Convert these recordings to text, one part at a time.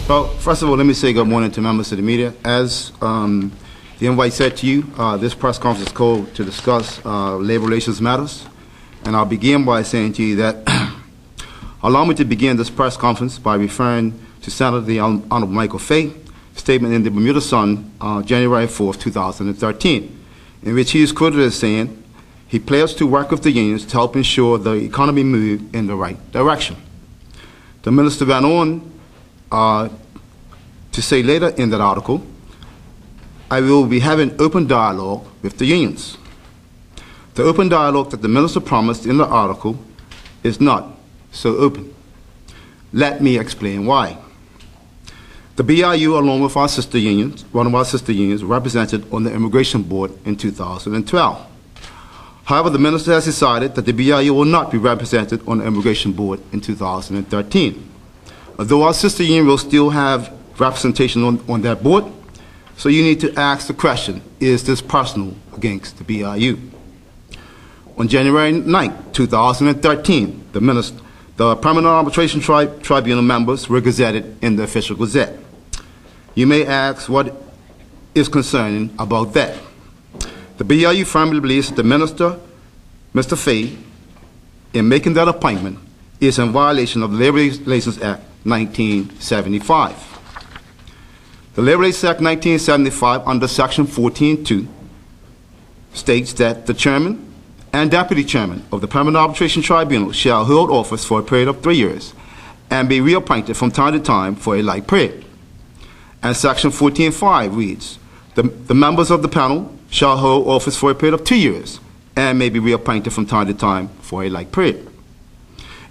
Well, first of all, let me say good morning to members of the media. As the invite said to you, this press conference is called to discuss labor relations matters. And I'll begin by saying to you that allow me to begin this press conference by referring to Senator the Honorable Michael Fay, statement in the Bermuda Sun, January 4th, 2013, in which he is quoted as saying, he pledged to work with the unions to help ensure the economy move in the right direction. The minister went on to say later in that article, I will be having open dialogue with the unions. The open dialogue that the minister promised in the article is not so open. Let me explain why. The BIU, along with our sister unions, one of our sister unions, represented on the Immigration Board in 2012. However, the minister has decided that the BIU will not be represented on the Immigration Board in 2013. Although our sister union will still have representation on that board, so you need to ask the question, is this personal against the BIU? On January 9, 2013, the Permanent Arbitration Tribunal members were gazetted in the Official Gazette. You may ask what is concerning about that. The BIU firmly believes that the minister, Mr. Fay, in making that appointment, is in violation of the Labor Relations Act 1975. The Labor Relations Act 1975 under Section 14.2 states that the chairman and deputy chairman of the Permanent Arbitration Tribunal shall hold office for a period of 3 years and be reappointed from time to time for a like period. And Section 14.5 reads, the members of the panel shall hold office for a period of 2 years and may be reappointed from time to time for a like period.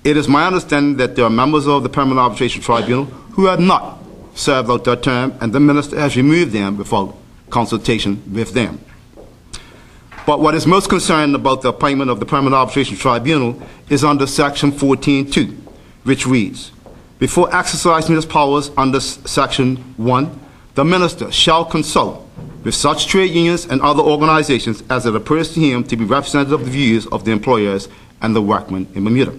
It is my understanding that there are members of the Permanent Arbitration Tribunal who have not served out their term, and the minister has removed them without consultation with them. But what is most concerning about the appointment of the Permanent Arbitration Tribunal is under Section 14.2, which reads, before exercising his powers under Section 1, the minister shall consult with such trade unions and other organizations as it appears to him to be representative of the views of the employers and the workmen in Bermuda.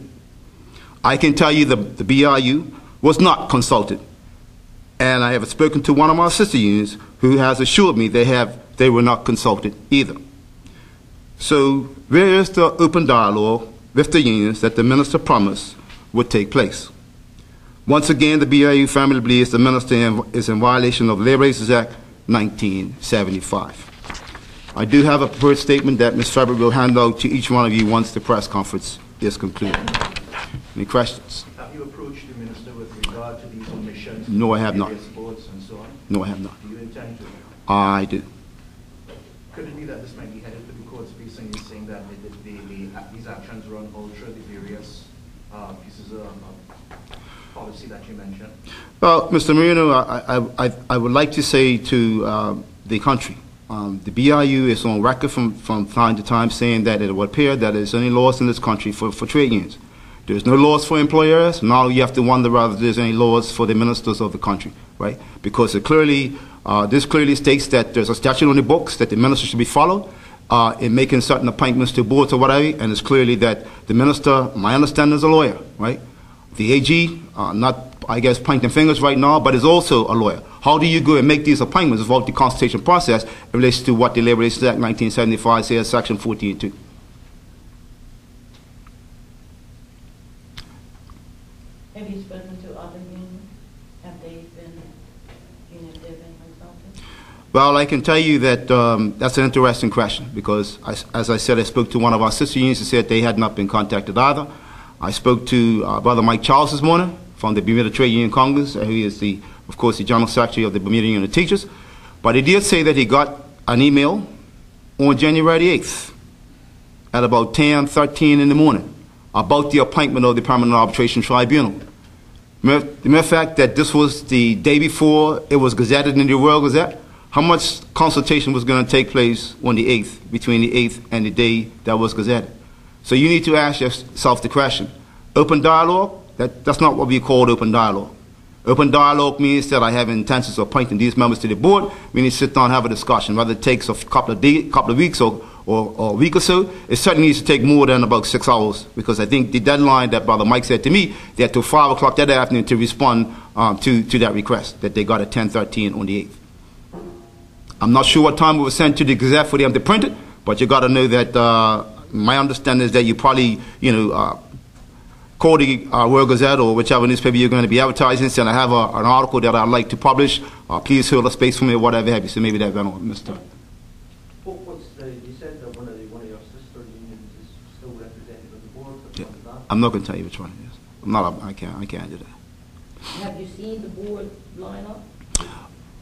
I can tell you the BIU was not consulted, and I have spoken to one of my sister unions who has assured me they were not consulted either. So where is the open dialogue with the unions that the minister promised would take place? Once again, the BIU family believes the minister is in violation of the Labor Relations Act 1975. I do have a prepared statement that Ms. Furbert will hand out to each one of you once the press conference is concluded. Any questions? Have you approached the minister with regard to these omissions? No, I have not. Boards and so on? No, I have not. Do you intend to? I do. Could it be that this might be headed to the courts based saying that these actions run ultra the various pieces of policy that you mentioned? Well, Mr. Marino, I would like to say to the country, the BIU is on record from time to time saying that it would appear that there's any laws in this country for trade unions. There's no laws for employers. Now you have to wonder whether there's any laws for the ministers of the country, right? Because this clearly states that there's a statute on the books that the minister should be followed in making certain appointments to boards or whatever, and it's clearly that the minister, my understanding, is a lawyer, right? The AG, not, I guess, pointing fingers right now, but is also a lawyer. How do you go and make these appointments without the consultation process in relation to what the Labor Relations Act 1975 says, Section 14.2? Have you spoken to other unions? Have they been consulted? Well, I can tell you that that's an interesting question because, as I said, I spoke to one of our sister unions who said they had not been contacted either. I spoke to Brother Mike Charles this morning from the Bermuda Trade Union Congress, who is, of course, the General Secretary of the Bermuda Union of Teachers. But he did say that he got an email on January 8th at about 10:13 in the morning about the appointment of the Permanent Arbitration Tribunal. The mere fact that this was the day before it was gazetted in the World Gazette, how much consultation was going to take place on the 8th, between the 8th and the day that was gazetted? So you need to ask yourself the question, open dialogue? That's not what we call open dialogue. Open dialogue means that I have intentions of appointing these members to the board. We need to sit down and have a discussion, whether it takes a couple of weeks or or a week or so. It certainly needs to take more than about 6 hours, because I think the deadline that Brother Mike said to me, they had till 5 o'clock that afternoon to respond to that request that they got at 10:13 on the 8th. I'm not sure what time it was sent to the Gazette for them to print it, but you got to know that my understanding is that you probably, call the World Gazette or whichever newspaper you're going to be advertising, saying I have an article that I'd like to publish. Please hold a space for me or whatever have you. So maybe that went on, Mr. You said that one of your sister unions is still represented on the board. Yeah. I'm not going to tell you which one it is. I can't do that. Have you seen the board lineup?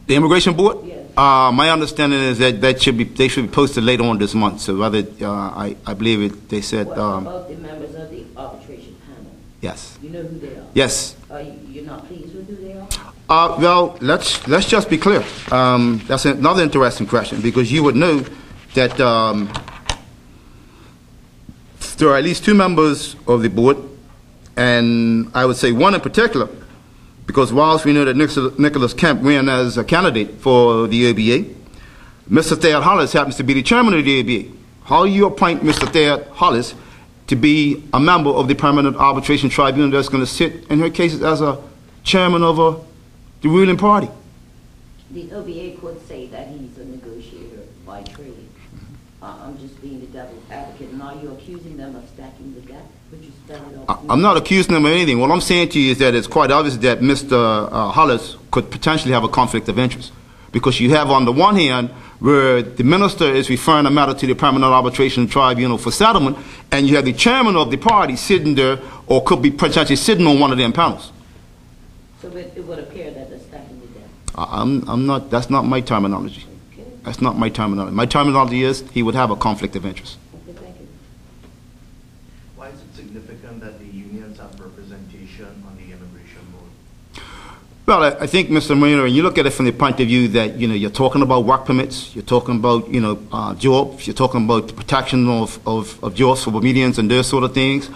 The immigration board? Yes. My understanding is that they should be posted later on this month. So rather, I believe it. They said. What about the members of the arbitration panel? Yes. You know who they are? Yes. You're not pleased with who they are? Well, let's just be clear. That's another interesting question, because you would know that there are at least 2 members of the board, and I would say one in particular, because whilst we know that Nicholas Kemp ran as a candidate for the OBA, Mr. Thad Hollis happens to be the chairman of the OBA. How do you appoint Mr. Thad Hollis to be a member of the Permanent Arbitration Tribunal that's going to sit, in her case, as a chairman of the ruling party? The OBA could say that he's a negotiator by trade. I'm just being the devil's advocate, and are you accusing them of stacking the deck? Would you spell it off? I'm not accusing them of anything. What I'm saying to you is that it's quite obvious that Mr. Hollis could potentially have a conflict of interest, because you have on the one hand where the minister is referring a matter to the Permanent Arbitration Tribunal for settlement, and you have the chairman of the party sitting there, or could be potentially sitting on one of them panels. So it would appear that they're stacking the deck. I'm not. That's not my terminology. Okay. That's not my terminology. My terminology is he would have a conflict of interest. Okay, thank you. Why is it significant that the unions have representation on the immigration board? Well, I think, Mr. Marino, when you look at it from the point of view that, you're talking about work permits, you're talking about, jobs, you're talking about the protection of jobs for Bermudians and those sort of things,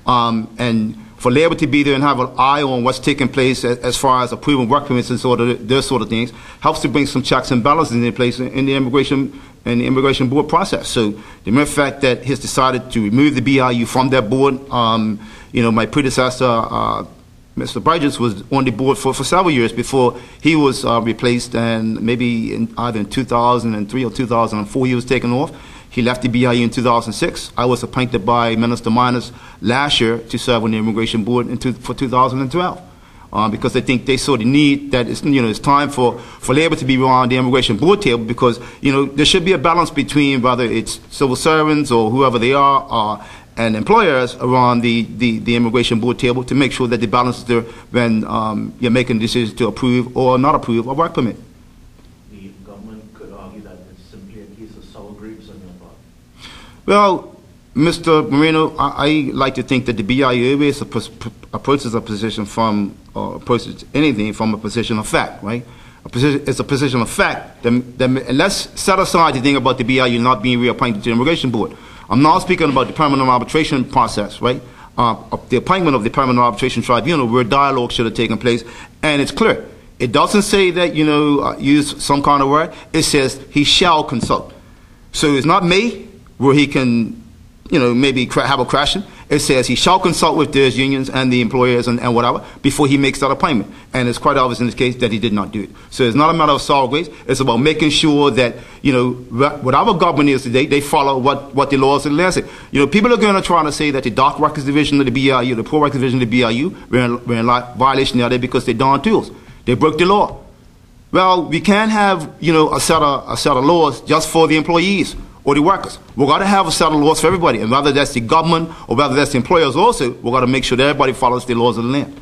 and for labor to be there and have an eye on what's taking place as far as approving work permits and those sort of things, helps to bring some checks and balances in place in the immigration board process. So the mere fact that he's decided to remove the BIU from that board, my predecessor, Mr. Bridges, was on the board for several years before he was replaced, and maybe either in 2003 or 2004 he was taken off. He left the BIU in 2006. I was appointed by Minister Miners last year to serve on the immigration board for 2012, because I think they saw the need that it's time for labor to be on the immigration board table, because there should be a balance between whether it's civil servants or whoever they are and employers around the immigration board table, to make sure that the balance is there when you're making decisions to approve or not approve a work permit. The government could argue that it's simply a case of sour grapes on your part. Well, Mr. Marino, I like to think that the BIU always approaches a position approaches anything from a position of fact, right? It's a position of fact. And let's set aside the thing about the BIU not being reappointed to the immigration board. I'm not speaking about the permanent arbitration process, right? The appointment of the Permanent Arbitration Tribunal, where dialogue should have taken place, and it's clear. It doesn't say that, use some kind of word. It says he shall consult. So it's not may, where he can, maybe have a question. It says he shall consult with those unions and the employers and whatever before he makes that appointment. And it's quite obvious in this case that he did not do it. So it's not a matter of sour grapes. It's about making sure that, whatever government is today, they follow what the laws of the land say. People are going to try to say that the dock workers division of the BIU, the poor workers division of the BIU, were in violation of it because they darn tools. They broke the law. Well, we can't have, a set of laws just for the employees or the workers. We've got to have a set of laws for everybody, and whether that's the government or whether that's the employers also, we've got to make sure that everybody follows the laws of the land.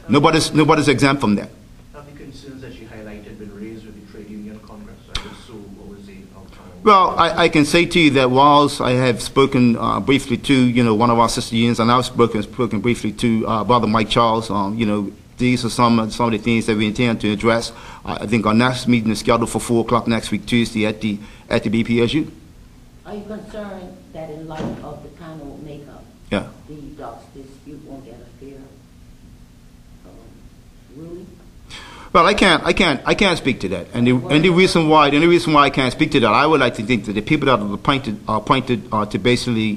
Nobody's exempt from that. Have the concerns that you highlighted been raised with the Trade Union Congress? I guess so. What was the outcome? Well, I can say to you that whilst I have spoken briefly to, one of our sister unions, and I've spoken briefly to Brother Mike Charles, these are some of the things that we intend to address. I think our next meeting is scheduled for 4 o'clock next week, Tuesday, at the BPSU. Are you concerned that in light of the panel makeup, Yeah. the docks dispute won't get a fair ruling? Well, I can't speak to that. And the reason why I can't speak to that, I would like to think that the people that are appointed to basically,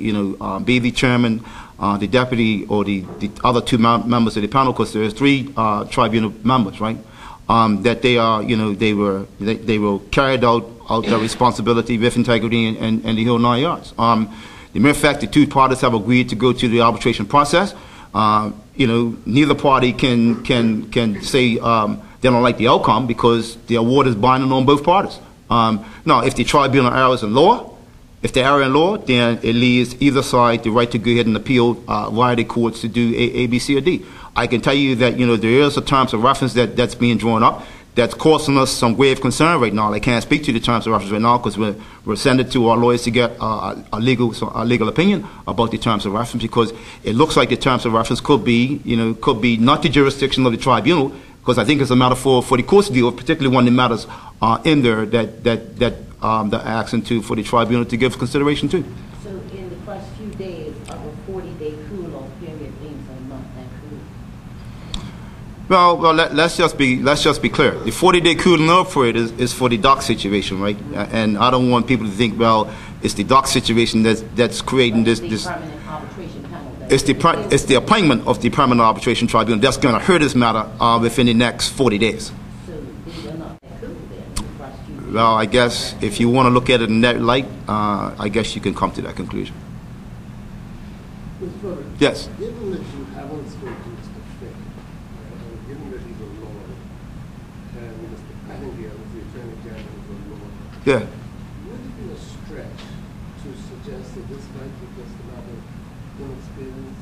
be the chairman, the deputy, or the other two members of the panel, because there's three tribunal members, right? That they are, they will carry out their responsibility with integrity and the whole 9 yards. The mere fact that two parties have agreed to go to the arbitration process, neither party can say they don't like the outcome, because the award is binding on both parties. Now, if the tribunal errs in law, if they err in law, then it leaves either side the right to go ahead and appeal via the courts to do A, B, C, or D. I can tell you that there is a terms of reference that's being drawn up that's causing us some grave concern right now. I can't speak to the terms of reference right now because we're sending it to our lawyers to get a legal opinion about the terms of reference, because it looks like the terms of reference could be not the jurisdiction of the tribunal, because I think it's a matter for the courts to deal with, particularly when the matters in there that they're asking for the tribunal to give consideration to. So in the first few days of a 40-day cool-off period, things are not that cool. Well, let's just be clear. The 40-day cooling off period is for the dock situation, right? And I don't want people to think, well, it's the dock situation that's creating this. Permanent arbitration panel. It's the appointment of the permanent arbitration tribunal that's going to hurt this matter within the next 40 days. So these are not that cool then, in the first few days. Well, I guess if you want to look at it in that light, I guess you can come to that conclusion. Mr. Furbert, Yes. given that you haven't spoken to Mr. Fay, and given that he's a lawyer, and Mr. Pettingill is the Attorney General is a lawyer, Yeah. would it be a stretch to suggest that this might be just another inexperience?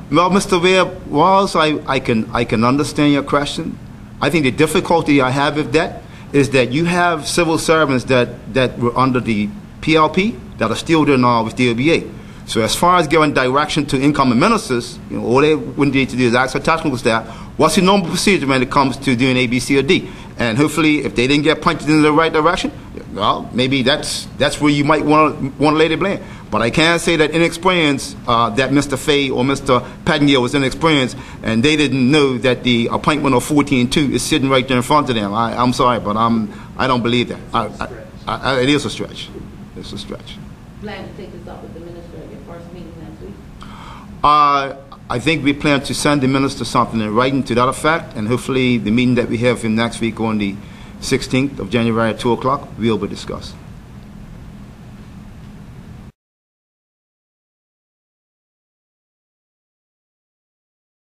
Well, Mr. Webb, whilst I can understand your question, I think the difficulty I have with that is that you have civil servants that were under the PLP that are still there now with the OBA. So as far as giving direction to incoming ministers, all they would need to do is ask their technical staff, what's the normal procedure when it comes to doing A, B, C, or D? And hopefully, if they didn't get pointed in the right direction, well, maybe that's where you might want to lay the blame. But I can't say that inexperience, that Mr. Fay or Mr. Pettingill was inexperienced, and they didn't know that the appointment of 14-2 is sitting right there in front of them. I'm sorry, but I don't believe that. It is a stretch. It's a stretch. Plan to take this up with the minister at your first meeting next week? I think we plan to send the minister something in writing to that effect, and hopefully the meeting that we have in next week on the 16th of January at 2 o'clock will be discussed.